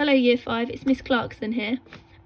Hello Year 5, it's Miss Clarkson here.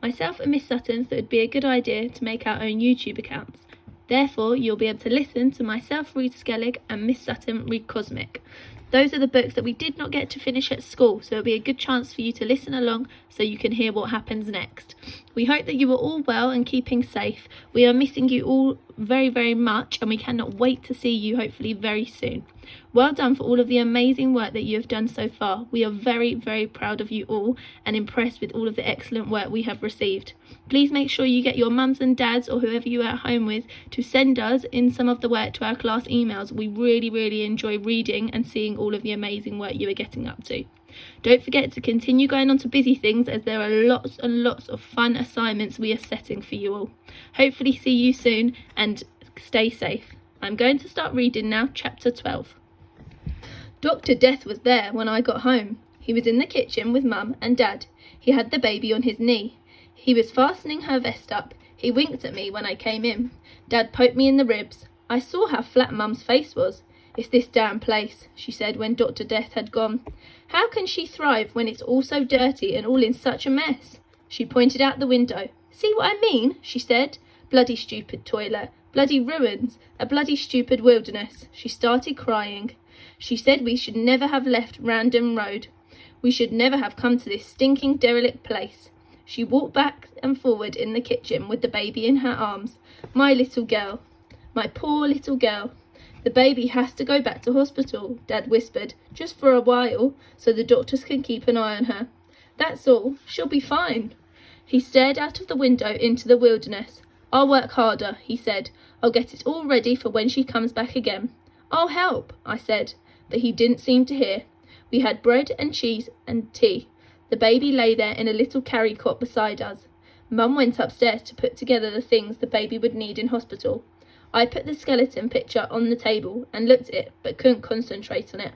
Myself and Miss Sutton thought it would be a good idea to make our own YouTube accounts. Therefore, you'll be able to listen to myself read Skellig and Miss Sutton read Cosmic. Those are the books that we did not get to finish at school, so it'll be a good chance for you to listen along so you can hear what happens next. We hope that you are all well and keeping safe. We are missing you all very, very much, and we cannot wait to see you hopefully very soon. Well done for all of the amazing work that you have done so far. We are very, very proud of you all and impressed with all of the excellent work we have received. Please make sure you get your mums and dads or whoever you are at home with to send us in some of the work to our class emails. We really, really enjoy reading and seeing all of the amazing work you are getting up to. Don't forget to continue going on to busy things, as there are lots and lots of fun assignments we are setting for you all. Hopefully see you soon and stay safe. I'm going to start reading now, chapter 12. Dr. Death was there when I got home. He was in the kitchen with Mum and Dad. He had the baby on his knee. He was fastening her vest up. He winked at me when I came in. Dad poked me in the ribs. I saw how flat Mum's face was. "It's this damn place," she said when Dr. Death had gone. "How can she thrive when it's all so dirty and all in such a mess?" She pointed out the window. "See what I mean?" she said. "Bloody stupid toilet. Bloody ruins. A bloody stupid wilderness." She started crying. She said we should never have left Random Road. We should never have come to this stinking derelict place. She walked back and forward in the kitchen with the baby in her arms. "My little girl. My poor little girl. The baby has to go back to hospital," Dad whispered, "just for a while, so the doctors can keep an eye on her. That's all. She'll be fine." He stared out of the window into the wilderness. "I'll work harder," he said. "I'll get it all ready for when she comes back again." "I'll help," I said, but he didn't seem to hear. We had bread and cheese and tea. The baby lay there in a little carry cot beside us. Mum went upstairs to put together the things the baby would need in hospital. I put the skeleton picture on the table and looked at it, but couldn't concentrate on it.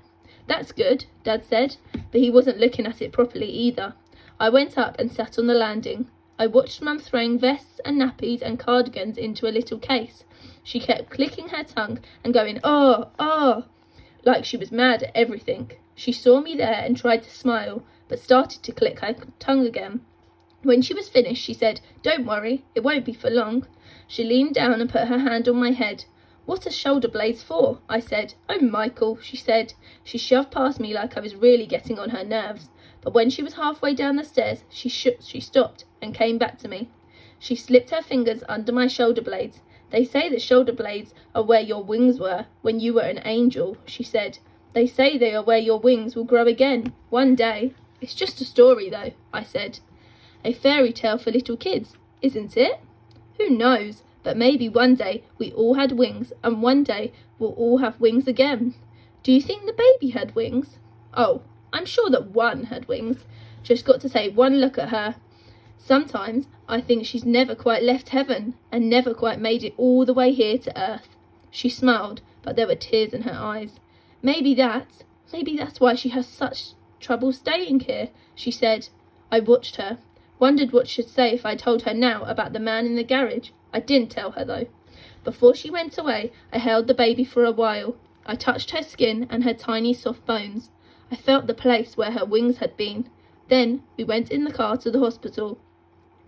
"That's good," Dad said, but he wasn't looking at it properly either. I went up and sat on the landing. I watched Mum throwing vests and nappies and cardigans into a little case. She kept clicking her tongue and going, "Oh, oh," like she was mad at everything. She saw me there and tried to smile, but started to click her tongue again. When she was finished, she said, "Don't worry, it won't be for long." She leaned down and put her hand on my head. "What are shoulder blades for?" I said. "Oh, Michael," she said. She shoved past me like I was really getting on her nerves. But when she was halfway down the stairs, she stopped and came back to me. She slipped her fingers under my shoulder blades. "They say that shoulder blades are where your wings were when you were an angel," she said. "They say they are where your wings will grow again, one day." "It's just a story, though," I said. "A fairy tale for little kids, isn't it? Who knows, but maybe one day we all had wings, and one day we'll all have wings again." "Do you think the baby had wings?" "Oh, I'm sure that one had wings. Just got to take one look at her. Sometimes I think she's never quite left heaven and never quite made it all the way here to earth." She smiled, but there were tears in her eyes. Maybe that's why she has such trouble staying here," she said. I watched her, wondered what she'd say if I told her now about the man in the garage. I didn't tell her, though. Before she went away, I held the baby for a while. I touched her skin and her tiny soft bones. I felt the place where her wings had been. Then we went in the car to the hospital.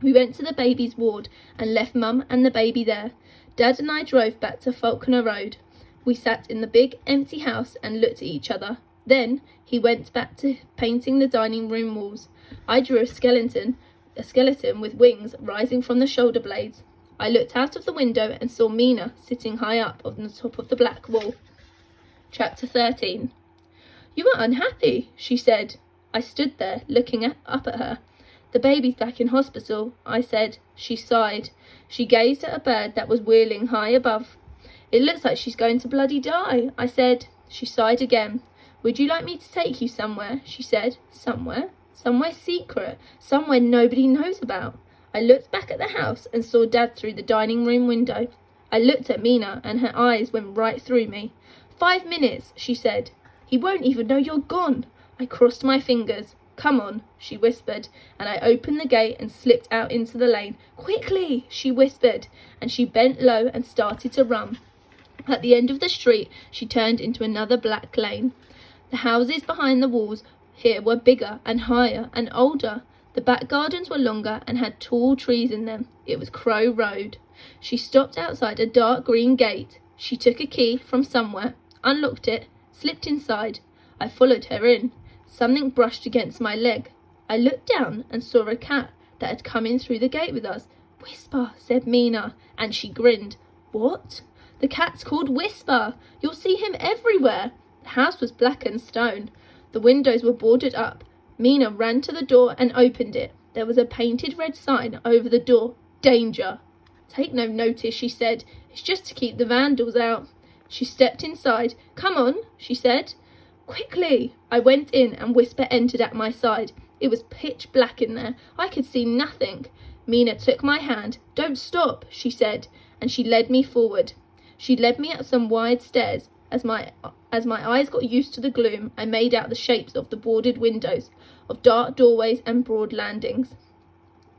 We went to the baby's ward and left Mum and the baby there. Dad and I drove back to Falconer Road. We sat in the big, empty house and looked at each other. Then he went back to painting the dining room walls. I drew a skeleton with wings rising from the shoulder blades. I looked out of the window and saw Mina sitting high up on the top of the black wall. Chapter 13. "You are unhappy," she said. I stood there, looking up at her. "The baby's back in hospital," I said. She sighed. She gazed at a bird that was wheeling high above. "It looks like she's going to bloody die," I said. She sighed again. "Would you like me to take you somewhere?" she said. "Somewhere? Somewhere secret, somewhere nobody knows about." I looked back at the house and saw Dad through the dining room window. I looked at Mina and her eyes went right through me. "5 minutes," she said. "He won't even know you're gone." I crossed my fingers. "Come on," she whispered, and I opened the gate and slipped out into the lane. "Quickly," she whispered, and she bent low and started to run. At the end of the street, she turned into another black lane. The houses behind the walls here were bigger and higher and older. The back gardens were longer and had tall trees in them. It was Crow Road. She stopped outside a dark green gate. She took a key from somewhere, unlocked it, slipped inside. I followed her in. Something brushed against my leg. I looked down and saw a cat that had come in through the gate with us. "Whisper," said Mina, and she grinned. "What?" "The cat's called Whisper. You'll see him everywhere." The house was black and stone. The windows were boarded up. Mina ran to the door and opened it. There was a painted red sign over the door. "Danger." "Take no notice," she said. "It's just to keep the vandals out." She stepped inside. "Come on," she said. "Quickly." I went in and Whisper entered at my side. It was pitch black in there. I could see nothing. Mina took my hand. "Don't stop," she said, and she led me forward. She led me up some wide stairs. As my eyes got used to the gloom, I made out the shapes of the boarded windows, of dark doorways and broad landings.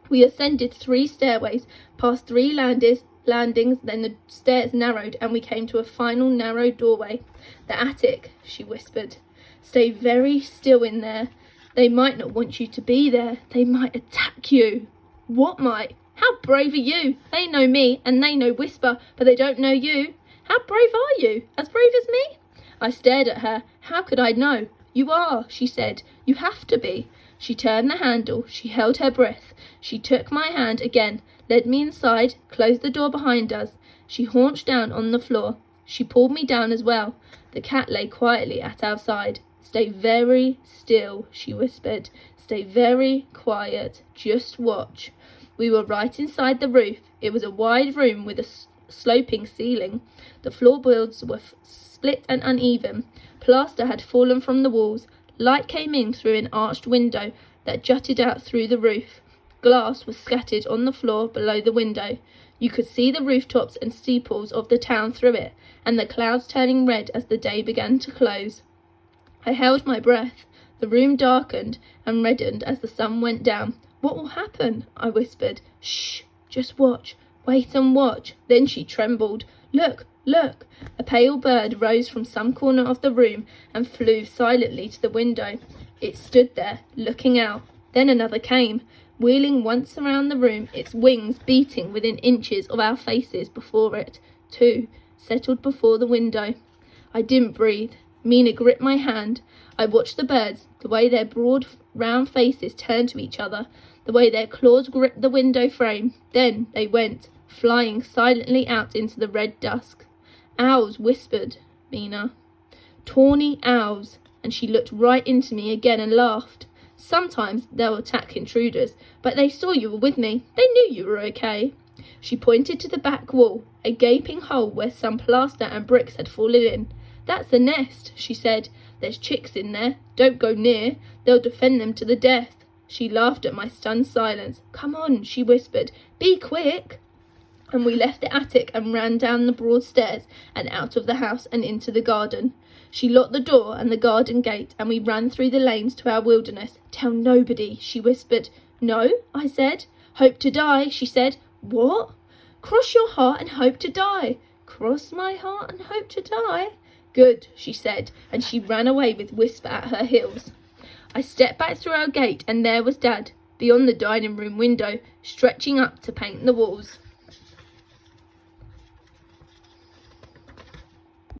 We ascended 3 stairways, past 3 landings, then the stairs narrowed and we came to a final narrow doorway. "The attic," she whispered. "Stay very still in there. They might not want you to be there. They might attack you." "What might?" "How brave are you? They know me and they know Whisper, but they don't know you." "How brave are you? As brave as me?" I stared at her. "How could I know?" "You are," she said. "You have to be." She turned the handle. She held her breath. She took my hand again, led me inside, closed the door behind us. She haunched down on the floor. She pulled me down as well. The cat lay quietly at our side. "Stay very still," she whispered. "Stay very quiet. Just watch." We were right inside the roof. It was a wide room with a sloping ceiling. The floorboards were split and uneven. Plaster had fallen from the walls. Light came in through an arched window that jutted out through the roof. Glass was scattered on the floor below the window. You could see the rooftops and steeples of the town through it, and the clouds turning red as the day began to close. I held my breath. The room darkened and reddened as the sun went down. "What will happen?" I whispered. "Shh, just watch. Wait and watch." Then she trembled. "Look, look." A pale bird rose from some corner of the room and flew silently to the window. It stood there, looking out. Then another came, wheeling once around the room, its wings beating within inches of our faces before it. 2 settled before the window. I didn't breathe. Mina gripped my hand. I watched the birds, the way their broad, round faces turned to each other, the way their claws gripped the window frame. Then they went, flying silently out into the red dusk. "Owls," whispered Mina. "Tawny owls." And she looked right into me again and laughed. "Sometimes they'll attack intruders, but they saw you were with me. They knew you were okay." She pointed to the back wall, a gaping hole where some plaster and bricks had fallen in. "That's a nest," she said. "There's chicks in there. Don't go near. They'll defend them to the death." She laughed at my stunned silence. "Come on," she whispered. "Be quick." And we left the attic and ran down the broad stairs and out of the house and into the garden. She locked the door and the garden gate, and we ran through the lanes to our wilderness. "Tell nobody," she whispered. "No," I said. "Hope to die," she said. "What?" "Cross your heart and hope to die." "Cross my heart and hope to die." "Good," she said, and she ran away with Whisper at her heels. I stepped back through our gate, and there was Dad, beyond the dining room window, stretching up to paint the walls.